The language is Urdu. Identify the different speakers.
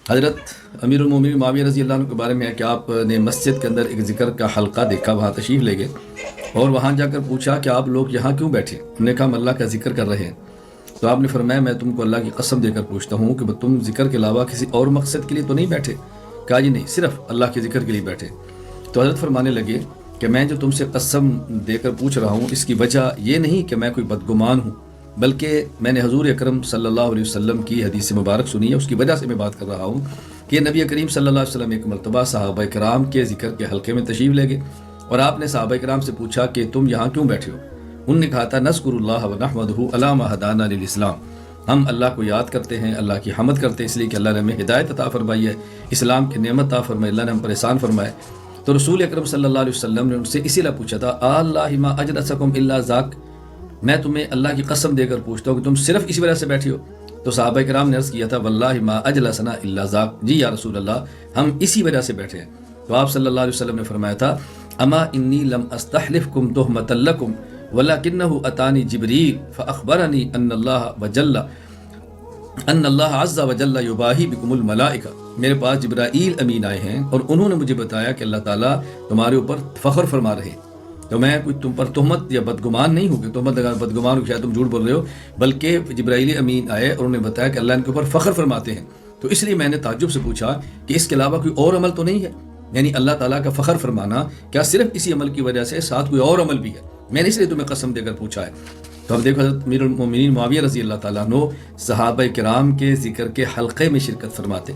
Speaker 1: حضرت امیر المومنین معاویہ رضی اللہ عنہ کے بارے میں ہے کہ آپ نے مسجد کے اندر ایک ذکر کا حلقہ دیکھا، وہاں تشریف لے گئے اور وہاں جا کر پوچھا کہ آپ لوگ یہاں کیوں بیٹھے؟ انہوں نے کہا ہم اللہ کا ذکر کر رہے ہیں۔ تو آپ نے فرمایا میں تم کو اللہ کی قسم دے کر پوچھتا ہوں کہ تم ذکر کے علاوہ کسی اور مقصد کے لیے تو نہیں بیٹھے؟ کہا جی نہیں، صرف اللہ کے ذکر کے لیے بیٹھے۔ تو حضرت فرمانے لگے کہ میں جو تم سے قسم دے کر پوچھ رہا ہوں اس کی وجہ یہ نہیں کہ میں کوئی بدگمان ہوں، بلکہ میں نے حضور اکرم صلی اللہ علیہ وسلم کی حدیث مبارک سنی ہے، اس کی وجہ سے میں بات کر رہا ہوں کہ نبی کریم صلی اللہ علیہ وسلم ایک مرتبہ صحابہ کرام کے ذکر کے حلقے میں تشریف لے گئے اور آپ نے صحابہ کرام سے پوچھا کہ تم یہاں کیوں بیٹھے ہو؟ انہوں نے کہا تھا نذکر اللہ ونحمدہ علی ما ہدانا للاسلام، ہم اللہ کو یاد کرتے ہیں، اللہ کی حمد کرتے ہیں اس لیے کہ اللہ نے ہمیں ہدایت عطا فرمائی ہے، اسلام کی نعمت عطا فرمائی، اللہ نے ہم پر احسان فرمائے۔ تو رسول اکرم صلی اللہ علیہ وسلم نے ان سے اسی لیے پوچھا تھا اللہ ما اجلسکم الا ذاک، میں تمہیں اللہ کی قسم دے کر پوچھتا ہوں کہ تم صرف اسی وجہ سے بیٹھے ہو؟ تو صحابہ کرام نے عرض کیا تھا واللہ ما اجلسنا الا ذاک، جی یا رسول اللہ ہم اسی وجہ سے بیٹھے ہیں۔ تو آپ صلی اللہ علیہ وسلم نے فرمایا تھا اما انی لم استحلفکم تہمۃ لکم ولکنہ اتانی جبریل فاخبرنی ان اللہ عز وجل یباہی بکم الملائکہ، میرے پاس جبرائیل امین آئے ہیں اور انہوں نے مجھے بتایا کہ اللہ تعالیٰ تمہارے اوپر فخر فرما رہے ہیں۔ تو میں کوئی تم پر تہمت یا بدگمان نہیں ہوں کہ تہمت لگا بدگمان ہو کہ شاید تم جھوٹ بول رہے ہو، بلکہ جبرائیل امین آئے اور انہوں نے بتایا کہ اللہ ان کے اوپر فخر فرماتے ہیں۔ تو اس لیے میں نے تعجب سے پوچھا کہ اس کے علاوہ کوئی اور عمل تو نہیں ہے؟ یعنی اللہ تعالیٰ کا فخر فرمانا کیا صرف اسی عمل کی وجہ سے ساتھ کوئی اور عمل بھی ہے؟ میں نے اس لیے تمہیں قسم دے کر پوچھا ہے۔ تو اب دیکھو حضرت امیر المومنین معاویہ رضی اللہ تعالیٰ عنہ صحابہ کرام کے ذکر کے حلقے میں شرکت فرماتے